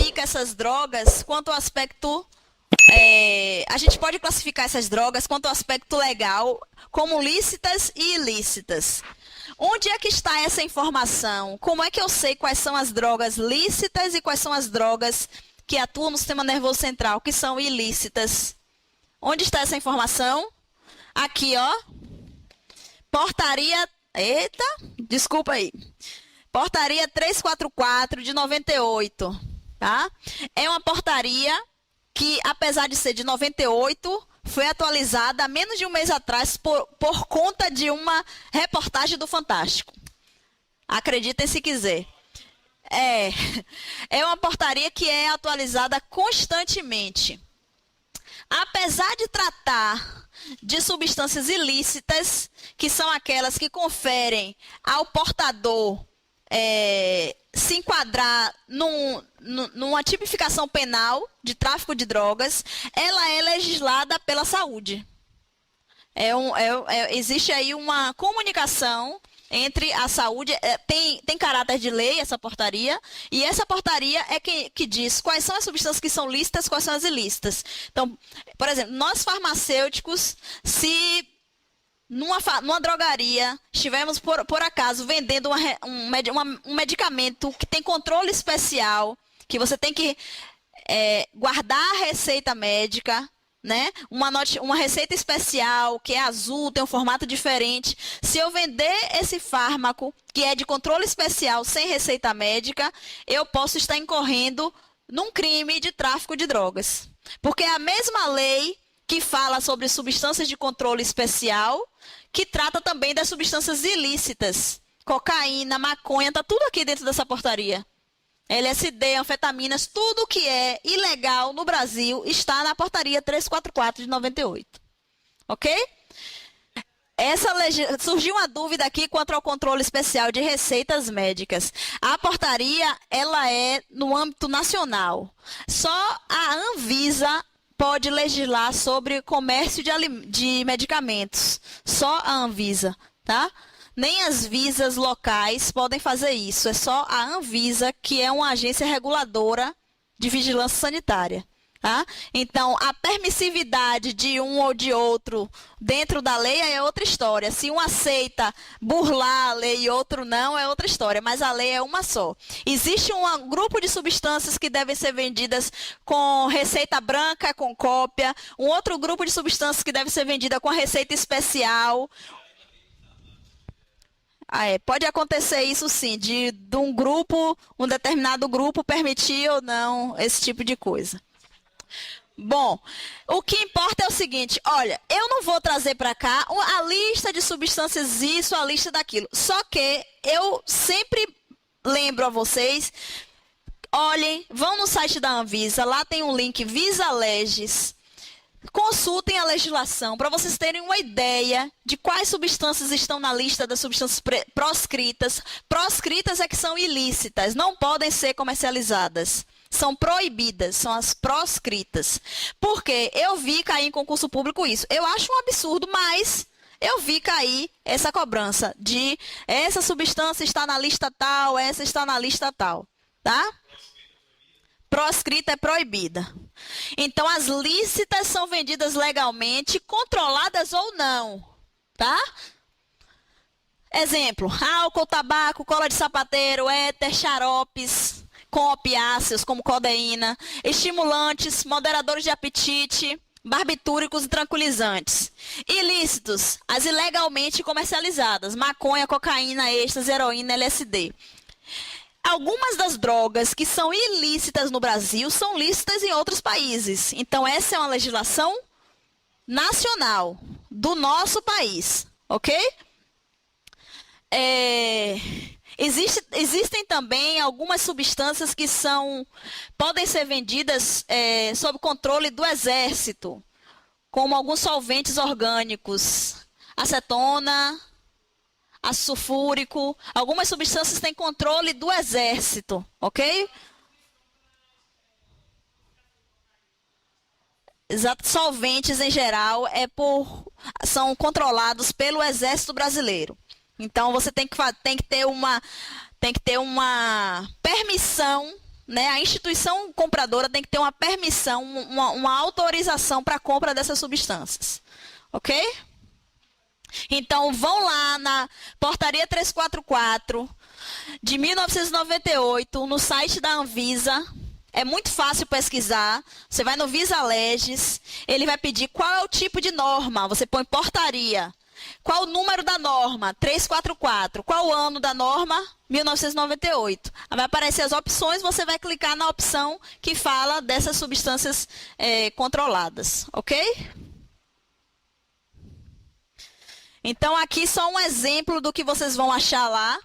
classifica essas drogas quanto ao aspecto... a gente pode classificar essas drogas quanto ao aspecto legal como lícitas e ilícitas. Onde é que está essa informação? Como é que eu sei quais são as drogas lícitas e quais são as drogas que atuam no sistema nervoso central, que são ilícitas? Onde está essa informação? Aqui, ó. Portaria... Eita, desculpa aí. Portaria 344 de 98, tá? É uma portaria que, apesar de ser de 98, foi atualizada há menos de um mês atrás por conta de uma reportagem do Fantástico. Acreditem se quiser. É uma portaria que é atualizada constantemente. Apesar de tratar de substâncias ilícitas, que são aquelas que conferem ao portador se enquadrar numa tipificação penal de tráfico de drogas, ela é legislada pela saúde. Existe aí uma comunicação entre a saúde, tem caráter de lei essa portaria, e essa portaria é que diz quais são as substâncias que são lícitas, quais são as ilícitas. Então, por exemplo, nós farmacêuticos, se numa drogaria estivermos por acaso vendendo um medicamento que tem controle especial, que você tem que guardar a receita médica, né? Uma receita especial que é azul, tem um formato diferente. Se eu vender esse fármaco que é de controle especial sem receita médica, eu posso estar incorrendo num crime de tráfico de drogas. Porque é a mesma lei que fala sobre substâncias de controle especial, que trata também das substâncias ilícitas. Cocaína, maconha, está tudo aqui dentro dessa portaria. LSD, anfetaminas, tudo que é ilegal no Brasil está na portaria 344 de 98. Ok? Surgiu uma dúvida aqui quanto ao controle especial de receitas médicas. A portaria, ela é no âmbito nacional. Só a Anvisa pode legislar sobre comércio de medicamentos. Só a Anvisa, tá? Nem as visas locais podem fazer isso. É só a Anvisa, que é uma agência reguladora de vigilância sanitária. Tá? Então, a permissividade de um ou de outro dentro da lei é outra história. Se um aceita burlar a lei e outro não, é outra história. Mas a lei é uma só. Existe um grupo de substâncias que devem ser vendidas com receita branca, com cópia. Um outro grupo de substâncias que deve ser vendida com receita especial. Pode acontecer isso sim, de um determinado grupo permitir ou não esse tipo de coisa. Bom, o que importa é o seguinte, olha, eu não vou trazer para cá a lista de substâncias isso, a lista daquilo. Só que eu sempre lembro a vocês, olhem, vão no site da Anvisa, lá tem um link Visa Legis. Consultem a legislação para vocês terem uma ideia de quais substâncias estão na lista das substâncias proscritas. Proscritas é que são ilícitas, não podem ser comercializadas. São proibidas, são as proscritas. Porque eu vi cair em concurso público isso. Eu acho um absurdo, mas eu vi cair essa cobrança de essa substância está na lista tal, essa está na lista tal, tá? Proscrita é proibida. Então, as lícitas são vendidas legalmente, controladas ou não, tá? Exemplo, álcool, tabaco, cola de sapateiro, éter, xaropes, com opiáceos, como codeína, estimulantes, moderadores de apetite, barbitúricos e tranquilizantes. Ilícitos, as ilegalmente comercializadas, maconha, cocaína, êxtase, heroína, LSD. Algumas das drogas que são ilícitas no Brasil são lícitas em outros países. Então, essa é uma legislação nacional do nosso país, ok? Existem também algumas substâncias que podem ser vendidas sob controle do Exército, como alguns solventes orgânicos, acetona, ácido sulfúrico, algumas substâncias têm controle do Exército, ok? Exato, solventes em geral são controlados pelo Exército Brasileiro. Então você tem que ter uma permissão, né, a instituição compradora tem que ter uma permissão, uma autorização para a compra dessas substâncias. Ok? Então, vão lá na Portaria 344 de 1998, no site da Anvisa. É muito fácil pesquisar. Você vai no Visa Legis, ele vai pedir qual é o tipo de norma. Você põe portaria. Qual o número da norma? 344. Qual o ano da norma? 1998. Vai aparecer as opções, você vai clicar na opção que fala dessas substâncias controladas. Ok? Então, aqui só um exemplo do que vocês vão achar lá.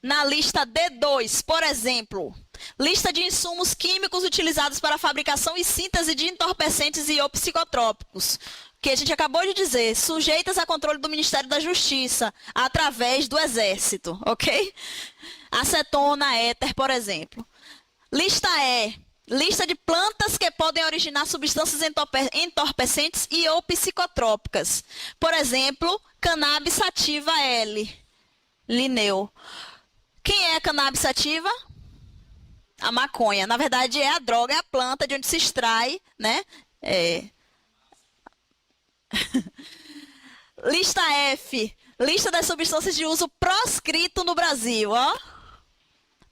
Na lista D2, por exemplo, lista de insumos químicos utilizados para a fabricação e síntese de entorpecentes e ou psicotrópicos, que a gente acabou de dizer, sujeitas a controle do Ministério da Justiça, através do Exército, ok? Acetona, éter, por exemplo. Lista E. Lista de plantas que podem originar substâncias entorpecentes e ou psicotrópicas. Por exemplo, cannabis sativa L. Lineu. Quem é a cannabis sativa? A maconha. Na verdade, é a droga, é a planta de onde se extrai, né? Lista F. Lista das substâncias de uso proscrito no Brasil, ó.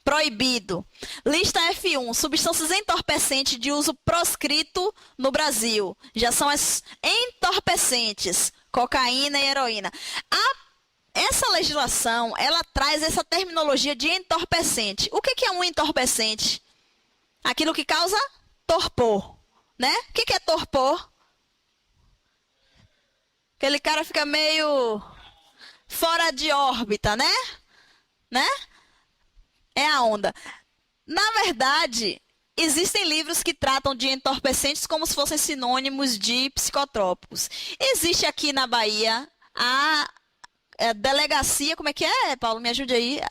Proibido. Lista F1, substâncias entorpecentes de uso proscrito no Brasil. Já são as entorpecentes, cocaína e heroína. Essa legislação, ela traz essa terminologia de entorpecente. O que é um entorpecente? Aquilo que causa torpor, né? O que é torpor? Aquele cara fica meio fora de órbita, né? É a onda. Na verdade, existem livros que tratam de entorpecentes como se fossem sinônimos de psicotrópicos. Existe aqui na Bahia a delegacia, como é que é, Paulo? Me ajude aí.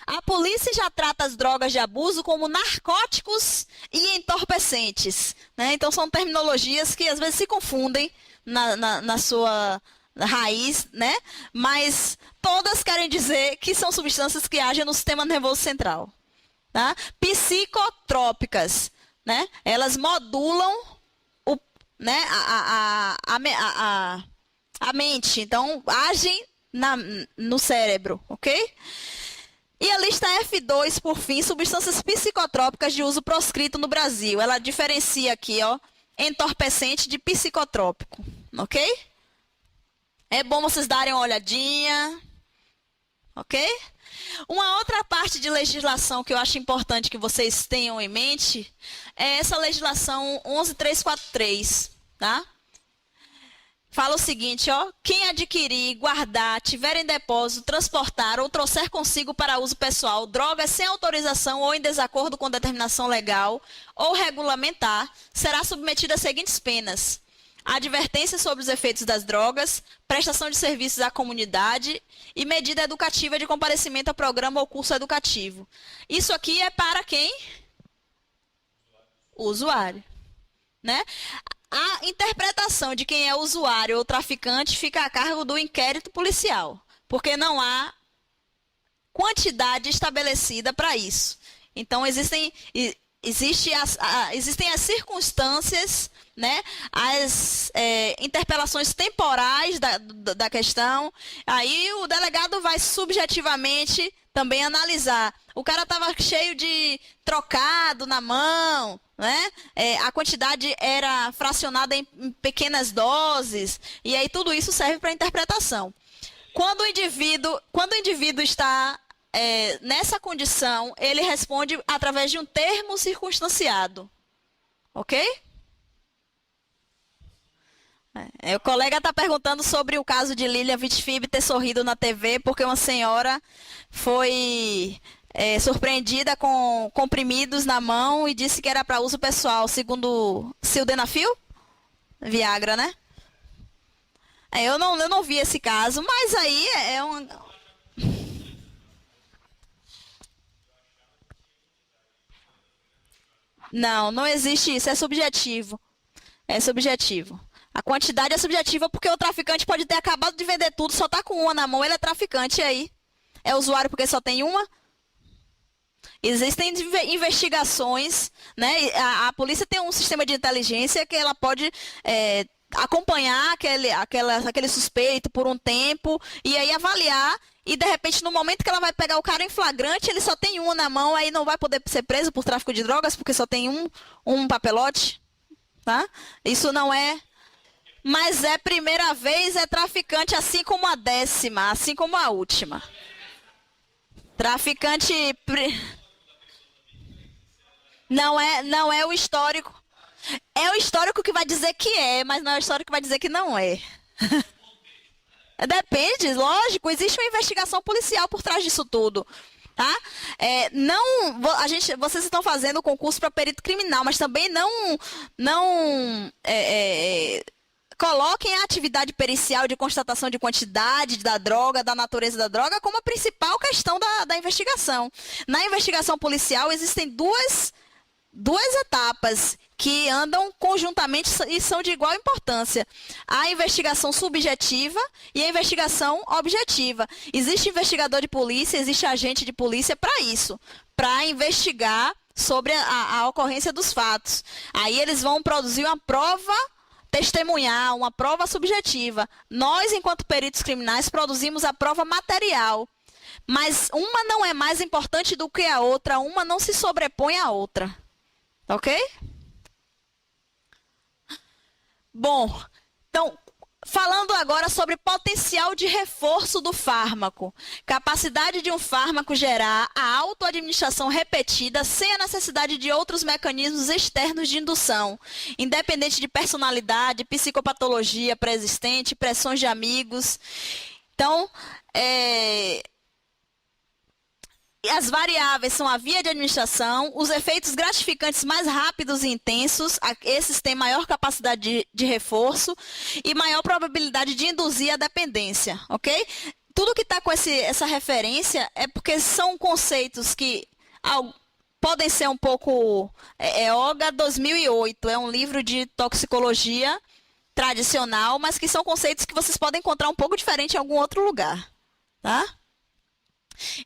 A polícia já trata as drogas de abuso como narcóticos e entorpecentes, né? Então, são terminologias que às vezes se confundem na sua raiz, né? Mas todas querem dizer que são substâncias que agem no sistema nervoso central. Tá? Psicotrópicas, né? Elas modulam né, a mente, então agem no cérebro, ok? E a lista F2, por fim, substâncias psicotrópicas de uso proscrito no Brasil. Ela diferencia aqui, ó, entorpecente de psicotrópico, ok? É bom vocês darem uma olhadinha, ok? Uma outra parte de legislação que eu acho importante que vocês tenham em mente é essa legislação 11343, tá? Fala o seguinte, ó, quem adquirir, guardar, tiver em depósito, transportar ou trouxer consigo para uso pessoal drogas sem autorização ou em desacordo com determinação legal ou regulamentar, será submetido às seguintes penas: advertência sobre os efeitos das drogas, prestação de serviços à comunidade e medida educativa de comparecimento a programa ou curso educativo. Isso aqui é para quem? O usuário, né? A interpretação de quem é usuário ou traficante fica a cargo do inquérito policial, porque não há quantidade estabelecida para isso. Então, existem as circunstâncias, né, as interpelações temporais da questão. Aí o delegado vai subjetivamente também analisar. O cara estava cheio de trocado na mão, né? A quantidade era fracionada em pequenas doses, e aí tudo isso serve para interpretação. Quando o indivíduo está nessa condição, ele responde através de um termo circunstanciado. Ok? O colega está perguntando sobre o caso de Lilian Vitfib ter sorrido na TV porque uma senhora foi surpreendida com comprimidos na mão e disse que era para uso pessoal, segundo Sildenafil? Viagra, né? Eu não vi esse caso, mas aí é um... Não existe isso, é subjetivo. É subjetivo. A quantidade é subjetiva porque o traficante pode ter acabado de vender tudo, só tá com uma na mão, ele é traficante, e aí? É usuário porque só tem uma? Existem investigações, né? A polícia tem um sistema de inteligência que ela pode acompanhar aquele suspeito por um tempo e aí avaliar. E de repente, no momento que ela vai pegar o cara em flagrante, ele só tem uma na mão, aí não vai poder ser preso por tráfico de drogas porque só tem um papelote, tá? Isso não é. Mas é primeira vez, é traficante, assim como a 10ª, assim como a última. Traficante. Não é o histórico. É o histórico que vai dizer que é, mas não é o histórico que vai dizer que não é. Depende, lógico, existe uma investigação policial por trás disso tudo. Tá? Não, vocês estão fazendo o concurso para perito criminal, mas também não coloquem a atividade pericial de constatação de quantidade da droga, da natureza da droga, como a principal questão da investigação. Na investigação policial existem duas etapas que andam conjuntamente e são de igual importância. A investigação subjetiva e a investigação objetiva. Existe investigador de polícia, existe agente de polícia para isso, para investigar sobre a ocorrência dos fatos. Aí eles vão produzir uma prova testemunhar, uma prova subjetiva. Nós, enquanto peritos criminais, produzimos a prova material. Mas uma não é mais importante do que a outra, uma não se sobrepõe à outra. Ok? Bom, então, falando agora sobre potencial de reforço do fármaco. Capacidade de um fármaco gerar a autoadministração repetida sem a necessidade de outros mecanismos externos de indução, independente de personalidade, psicopatologia pré-existente, pressões de amigos. Então, as variáveis são a via de administração, os efeitos gratificantes mais rápidos e intensos, esses têm maior capacidade de reforço e maior probabilidade de induzir a dependência, ok? Tudo que está com essa referência é porque são conceitos que podem ser um pouco... OGA 2008, é um livro de toxicologia tradicional, mas que são conceitos que vocês podem encontrar um pouco diferente em algum outro lugar, tá?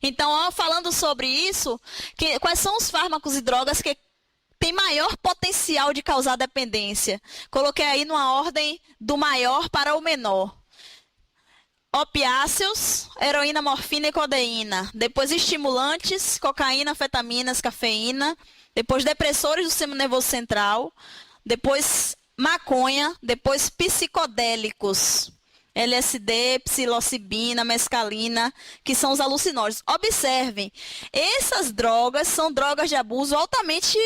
Então, falando sobre isso, quais são os fármacos e drogas que têm maior potencial de causar dependência? Coloquei aí numa ordem do maior para o menor. Opiáceos, heroína, morfina e codeína. Depois estimulantes, cocaína, anfetaminas, cafeína. Depois depressores do sistema nervoso central. Depois maconha. Depois psicodélicos. LSD, psilocibina, mescalina, que são os alucinógenos. Observem, essas drogas são drogas de abuso altamente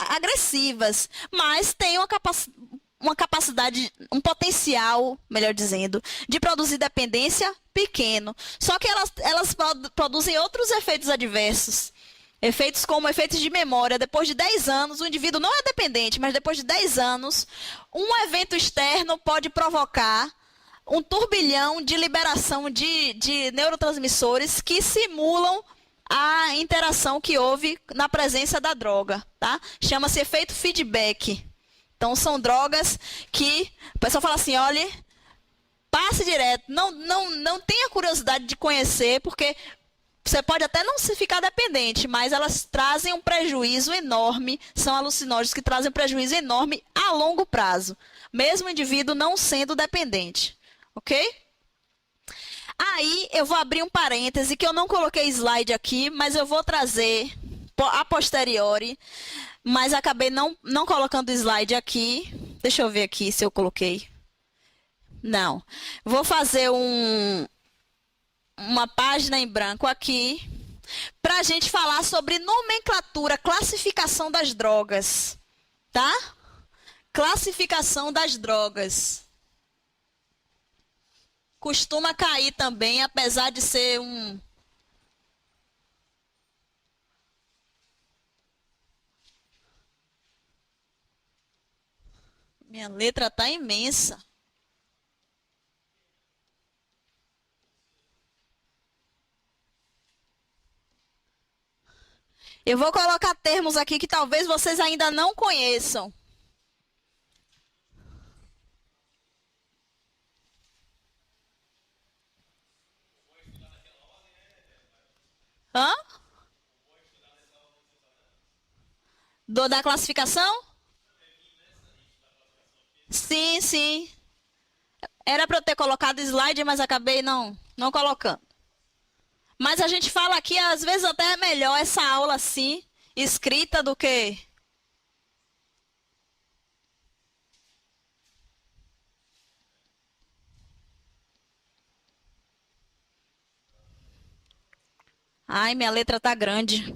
agressivas, mas têm uma capacidade, um potencial, melhor dizendo, de produzir dependência pequeno. Só que elas produzem outros efeitos adversos. Efeitos como efeitos de memória. Depois de 10 anos, o indivíduo não é dependente, mas depois de 10 anos, um evento externo pode provocar um turbilhão de liberação de neurotransmissores que simulam a interação que houve na presença da droga, tá? Chama-se efeito feedback. Então, são drogas que o pessoal fala assim, olha, passe direto, não tenha curiosidade de conhecer, porque você pode até não se ficar dependente, mas elas trazem um prejuízo enorme, são alucinógenos que trazem um prejuízo enorme a longo prazo, mesmo o indivíduo não sendo dependente. Ok? Aí eu vou abrir um parêntese que eu não coloquei slide aqui, mas eu vou trazer a posteriori, mas acabei não colocando slide aqui. Deixa eu ver aqui se eu coloquei. Não. Vou fazer uma página em branco aqui para a gente falar sobre nomenclatura, classificação das drogas. Tá? Classificação das drogas. Costuma cair também, apesar de ser Minha letra tá imensa. Eu vou colocar termos aqui que talvez vocês ainda não conheçam. Hã? Da classificação? Sim, sim. Era para eu ter colocado slide, mas acabei não colocando. Mas a gente fala aqui, às vezes até é melhor essa aula assim, escrita, do que. Ai, minha letra tá grande.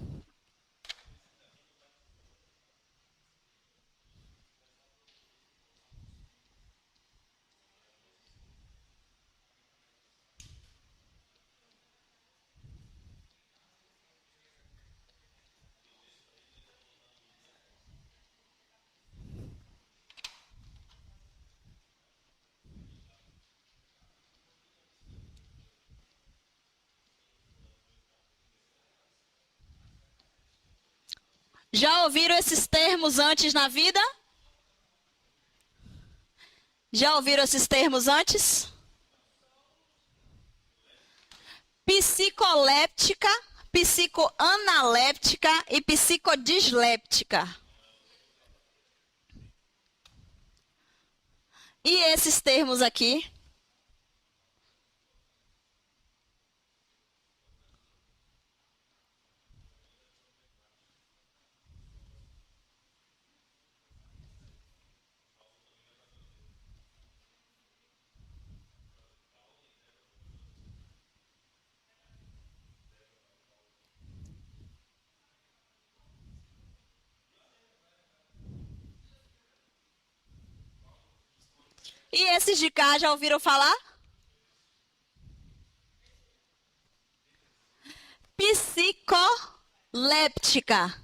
Já ouviram esses termos antes na vida? Já ouviram esses termos antes? Psicoléptica, psicoanaléptica e psicodisléptica. E esses termos aqui? E esses de cá já ouviram falar? Psicoléptica.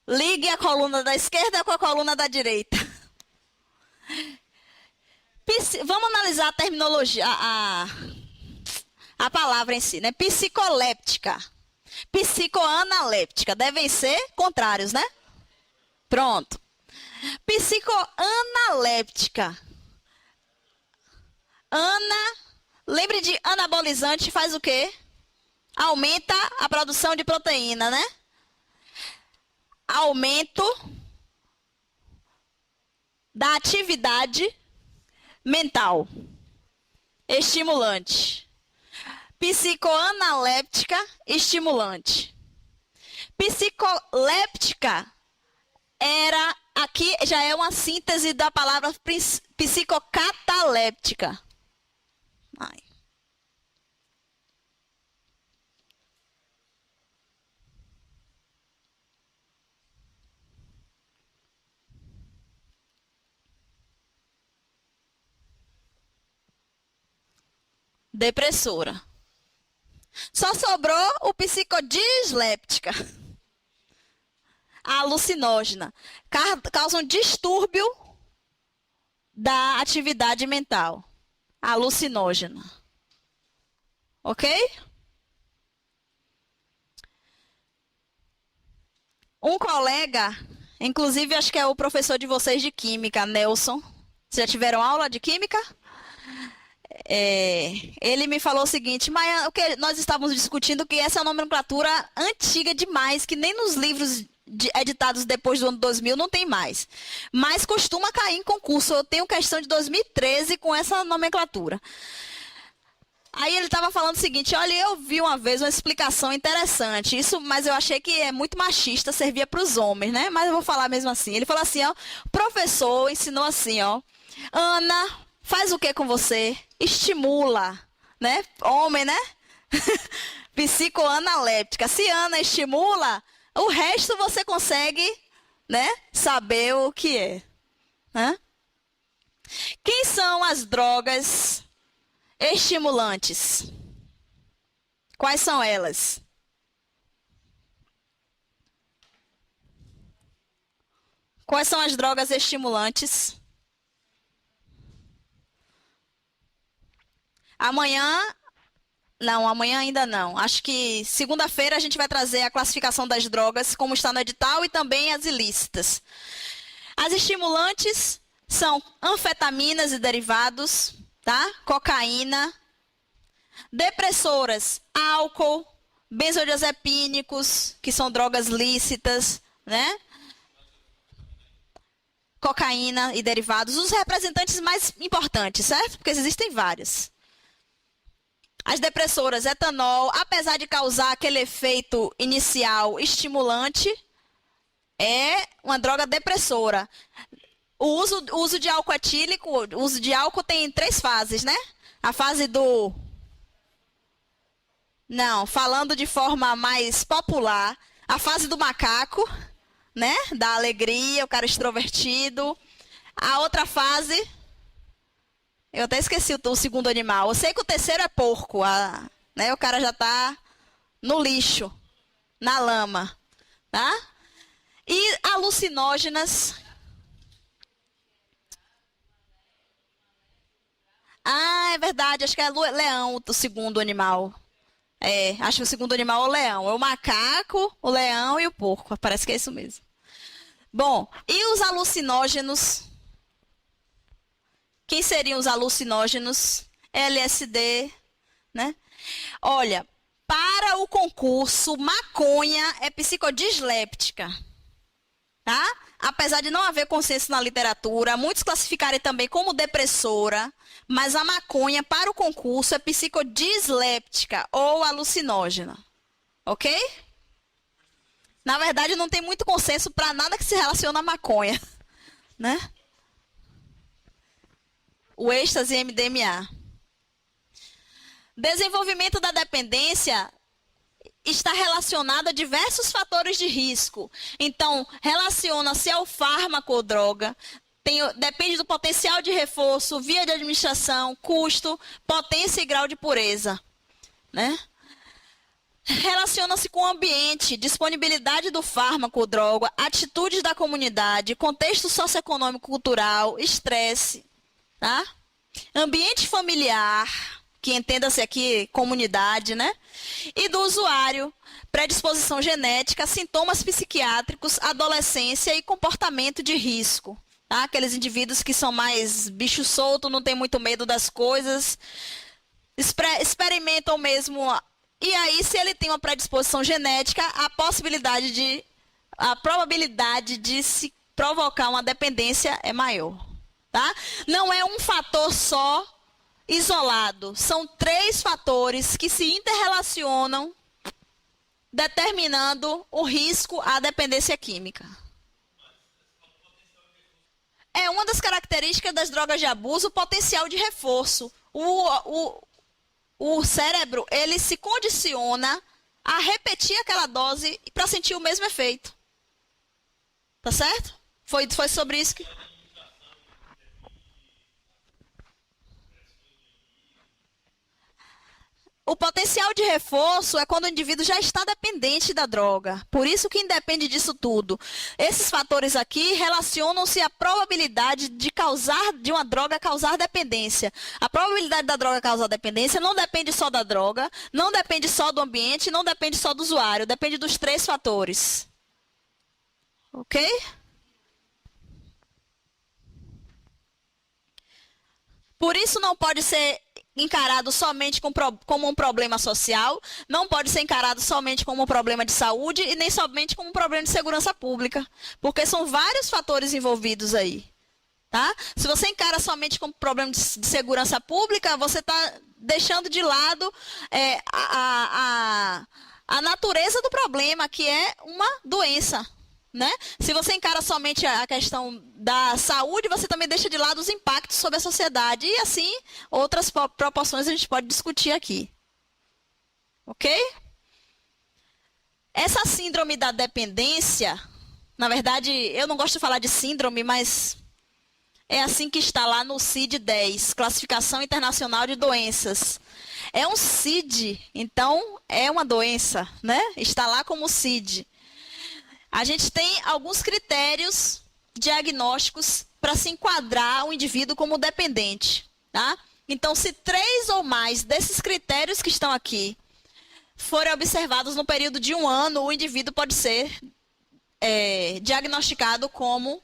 Ligue a coluna da esquerda com a coluna da direita. Vamos analisar a terminologia, a palavra em si, né? Psicoléptica. Psicoanaléptica. Devem ser contrários, né? Pronto. Psicoanaléptica. Lembre de anabolizante, faz o quê? Aumenta a produção de proteína, né? Aumento da atividade mental. Estimulante. Psicoanaléptica, estimulante. Psicoléptica aqui já é uma síntese da palavra psicocataléptica. Ai. Depressora. Só sobrou o psicodisléptica. A alucinógena. Causa um distúrbio da atividade mental. Alucinógena. Ok? Um colega, inclusive acho que é o professor de vocês de química, Nelson. Vocês já tiveram aula de química? Ele me falou o seguinte, mas o que nós estávamos discutindo que essa é uma nomenclatura antiga demais, que nem nos livros editados depois do ano 2000 não tem mais. Mas costuma cair em concurso. Eu tenho questão de 2013 com essa nomenclatura. Aí ele estava falando o seguinte, olha, eu vi uma vez uma explicação interessante, mas eu achei que é muito machista, servia para os homens, né? Mas eu vou falar mesmo assim. Ele falou assim, ó, o professor ensinou assim, ó, Ana, faz o que com você? Estimula, né? Homem, né? Psicoanaléptica. Se Ana estimula, o resto você consegue, né? Saber o que é, né? Quem são as drogas estimulantes? Quais são elas? Quais são as drogas estimulantes? Amanhã ainda não. Acho que segunda-feira a gente vai trazer a classificação das drogas, como está no edital, e também as ilícitas. As estimulantes são anfetaminas e derivados, tá? Cocaína. Depressoras, álcool, benzodiazepínicos, que são drogas lícitas, né? Cocaína e derivados, os representantes mais importantes, certo? Porque existem vários. As depressoras, etanol, apesar de causar aquele efeito inicial estimulante, é uma droga depressora. O uso de álcool etílico, o uso de álcool tem 3 fases, né? A fase do... Não, falando de forma mais popular, a fase do macaco, né? Da alegria, o cara extrovertido. A outra fase... Eu até esqueci o segundo animal. Eu sei que o terceiro é porco. Né? O cara já tá no lixo, na lama. Tá? E alucinógenas. Ah, é verdade. Acho que é leão o segundo animal. Acho que o segundo animal é o leão. É o macaco, o leão e o porco. Parece que é isso mesmo. Bom, e os alucinógenos? Quem seriam os alucinógenos? LSD, né? Olha, para o concurso, maconha é psicodisléptica, tá? Apesar de não haver consenso na literatura, muitos classificarem também como depressora, mas a maconha para o concurso é psicodisléptica ou alucinógena, ok? Na verdade, não tem muito consenso para nada que se relaciona à maconha, né? O êxtase e MDMA. Desenvolvimento da dependência está relacionado a diversos fatores de risco. Então, relaciona-se ao fármaco ou droga, depende do potencial de reforço, via de administração, custo, potência e grau de pureza, né? Relaciona-se com o ambiente, disponibilidade do fármaco ou droga, atitudes da comunidade, contexto socioeconômico cultural, estresse, tá? Ambiente familiar, que entenda-se aqui comunidade, né? E do usuário, predisposição genética, sintomas psiquiátricos, adolescência e comportamento de risco. Tá? Aqueles indivíduos que são mais bicho solto, não tem muito medo das coisas, experimentam mesmo. E aí, se ele tem uma predisposição genética, a probabilidade de se provocar uma dependência é maior. Tá? Não é um fator só isolado. São 3 fatores que se interrelacionam, determinando o risco à dependência química. É uma das características das drogas de abuso, o potencial de reforço. O cérebro, ele se condiciona a repetir aquela dose para sentir o mesmo efeito. Tá certo? Foi sobre isso que... O potencial de reforço é quando o indivíduo já está dependente da droga. Por isso que independe disso tudo. Esses fatores aqui relacionam-se à probabilidade de uma droga causar dependência. A probabilidade da droga causar dependência não depende só da droga, não depende só do ambiente, não depende só do usuário. Depende dos 3 fatores. Ok? Por isso não pode ser encarado somente como um problema social, não pode ser encarado somente como um problema de saúde e nem somente como um problema de segurança pública, porque são vários fatores envolvidos aí. Tá? Se você encara somente como problema de segurança pública, você está deixando de lado a natureza do problema, que é uma doença. Né? Se você encara somente a questão da saúde, você também deixa de lado os impactos sobre a sociedade. E assim, outras proporções a gente pode discutir aqui. Ok? Essa síndrome da dependência, na verdade, eu não gosto de falar de síndrome, mas é assim que está lá no CID-10, Classificação Internacional de Doenças. É um CID, então é uma doença, né? Está lá como CID. A gente tem alguns critérios diagnósticos para se enquadrar o indivíduo como dependente. Tá? Então, se 3 ou mais desses critérios que estão aqui forem observados no período de 1 ano, o indivíduo pode ser diagnosticado como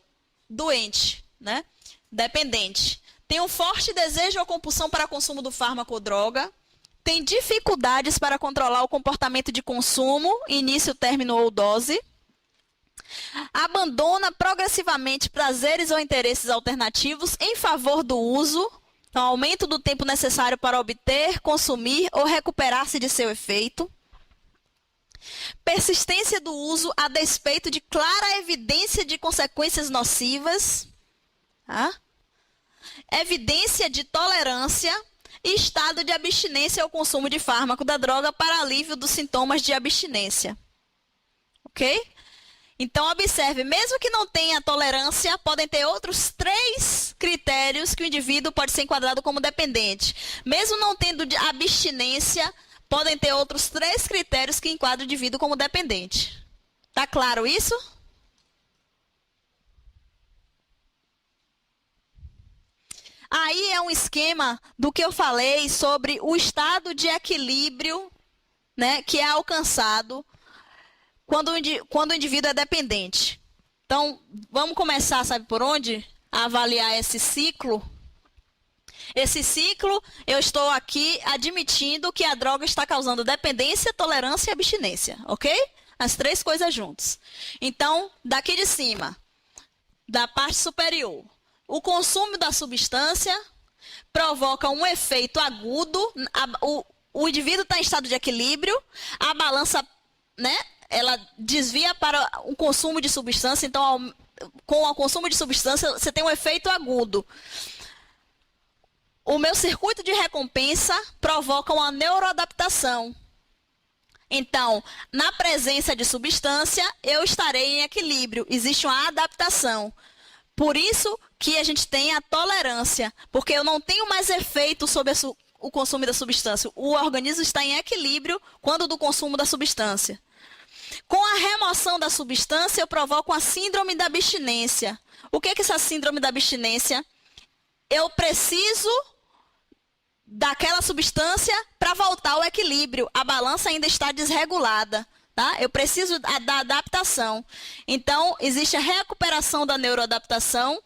doente, né? Dependente. Tem um forte desejo ou compulsão para consumo do fármaco ou droga. tem dificuldades para controlar o comportamento de consumo, início, término ou dose, abandona progressivamente prazeres ou interesses alternativos em favor do uso, então, aumento do tempo necessário para obter, consumir ou recuperar-se de seu efeito, persistência do uso a despeito de clara evidência de consequências nocivas, tá? Evidência de tolerância e estado de abstinência ao consumo de fármaco da droga para alívio dos sintomas de abstinência. Ok? Então, observe, mesmo que não tenha tolerância, podem ter outros 3 critérios que o indivíduo pode ser enquadrado como dependente. Mesmo não tendo abstinência, podem ter outros 3 critérios que enquadram o indivíduo como dependente. Tá claro isso? Aí é um esquema do que eu falei sobre o estado de equilíbrio, né, que é alcançado quando o indivíduo é dependente. Então, vamos começar, sabe por onde? A avaliar esse ciclo. Esse ciclo, eu estou aqui admitindo que a droga está causando dependência, tolerância e abstinência, ok? As 3 coisas juntas. Então, daqui de cima, da parte superior, o consumo da substância provoca um efeito agudo, o indivíduo está em estado de equilíbrio, a balança, né, ela desvia para o consumo de substância, então, com o consumo de substância, você tem um efeito agudo. O meu circuito de recompensa provoca uma neuroadaptação. Então, na presença de substância, eu estarei em equilíbrio, existe uma adaptação. Por isso que a gente tem a tolerância, porque eu não tenho mais efeito sobre o consumo da substância. O organismo está em equilíbrio quando do consumo da substância. Com a remoção da substância, eu provoco a síndrome da abstinência. O que é essa síndrome da abstinência? Eu preciso daquela substância para voltar ao equilíbrio. A balança ainda está desregulada. Tá? Eu preciso da adaptação. Então, existe a recuperação da neuroadaptação.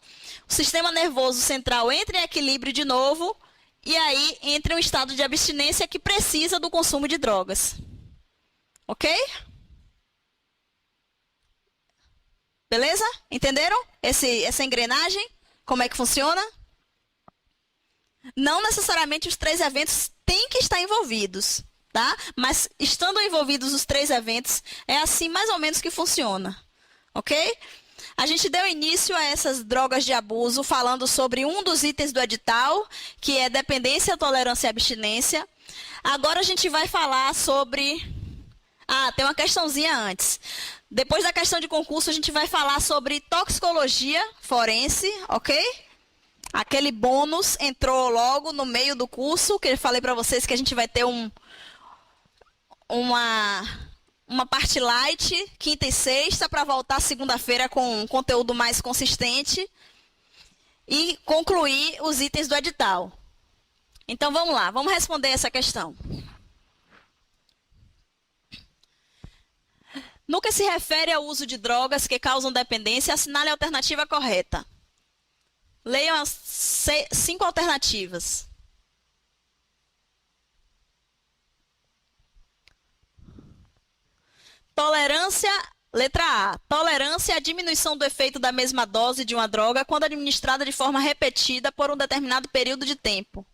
O sistema nervoso central entra em equilíbrio de novo. E aí entra um estado de abstinência que precisa do consumo de drogas. Ok? Beleza? Entenderam essa engrenagem? Como é que funciona? Não necessariamente os 3 eventos têm que estar envolvidos, tá? Mas estando envolvidos os 3 eventos, é assim mais ou menos que funciona, ok? A gente deu início a essas drogas de abuso falando sobre um dos itens do edital, que é dependência, tolerância e abstinência. Agora a gente vai falar sobre... tem uma questãozinha antes. Depois da questão de concurso, a gente vai falar sobre toxicologia forense, ok? Aquele bônus entrou logo no meio do curso, que eu falei para vocês que a gente vai ter uma parte light, quinta e sexta, para voltar segunda-feira com um conteúdo mais consistente e concluir os itens do edital. Então, vamos lá, vamos responder essa questão. No que se refere ao uso de drogas que causam dependência, assinale a alternativa correta. Leiam as 5 alternativas. Tolerância, letra A. Tolerância à diminuição do efeito da mesma dose de uma droga quando administrada de forma repetida por um determinado período de tempo.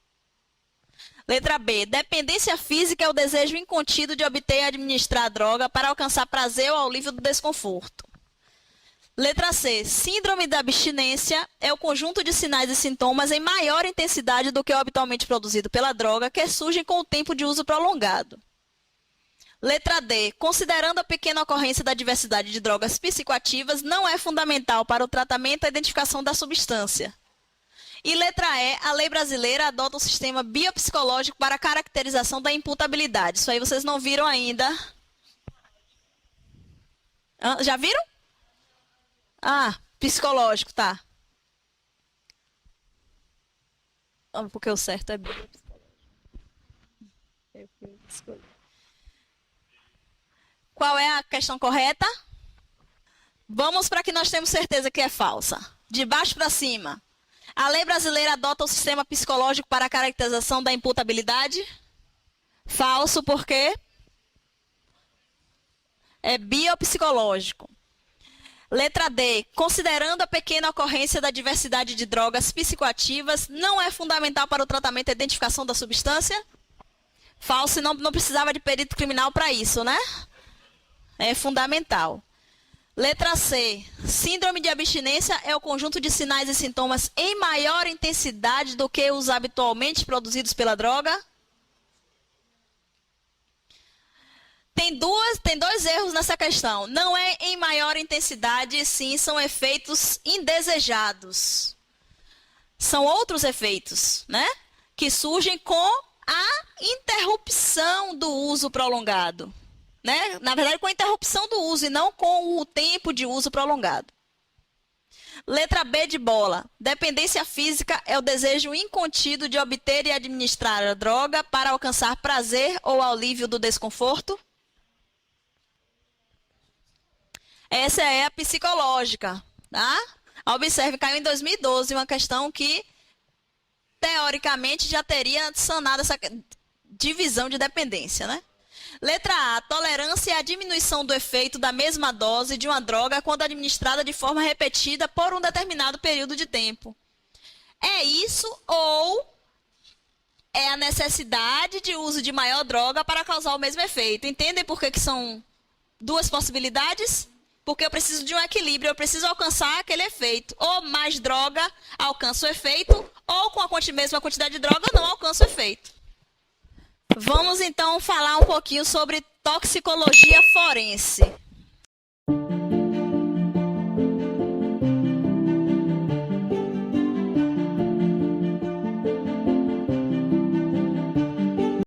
Letra B. Dependência física é o desejo incontido de obter e administrar a droga para alcançar prazer ou alívio do desconforto. Letra C. Síndrome da abstinência é o conjunto de sinais e sintomas em maior intensidade do que o habitualmente produzido pela droga, que surgem com o tempo de uso prolongado. Letra D. Considerando a pequena ocorrência da diversidade de drogas psicoativas, não é fundamental para o tratamento e a identificação da substância. E letra E. A lei brasileira adota um sistema biopsicológico para a caracterização da imputabilidade. Isso aí vocês não viram ainda. Já viram? Psicológico, tá. Porque o certo é biopsicológico. Qual é a questão correta? Vamos para que nós temos certeza que é falsa. De baixo para cima. A lei brasileira adota o sistema psicológico para a caracterização da imputabilidade? Falso, por quê? É biopsicológico. Letra D. Considerando a pequena ocorrência da diversidade de drogas psicoativas, não é fundamental para o tratamento e identificação da substância? Falso, não precisava de perito criminal para isso, né? É fundamental. Letra C. Síndrome de abstinência é o conjunto de sinais e sintomas em maior intensidade do que os habitualmente produzidos pela droga? Tem dois erros nessa questão. Não é em maior intensidade, sim, são efeitos indesejados. São outros efeitos, né? Que surgem com a interrupção do uso prolongado. Né? Na verdade, com a interrupção do uso e não com o tempo de uso prolongado. Letra B de bola. Dependência física é o desejo incontido de obter e administrar a droga para alcançar prazer ou alívio do desconforto? Essa é a psicológica, tá? Observe, caiu em 2012 uma questão que, teoricamente, já teria sanado essa divisão de dependência, né? Letra A. Tolerância à diminuição do efeito da mesma dose de uma droga quando administrada de forma repetida por um determinado período de tempo. É isso ou é a necessidade de uso de maior droga para causar o mesmo efeito? Entendem por que são duas possibilidades? Porque eu preciso de um equilíbrio, eu preciso alcançar aquele efeito. Ou mais droga alcança o efeito, ou com a mesma quantidade de droga não alcança o efeito. Vamos então falar um pouquinho sobre toxicologia forense.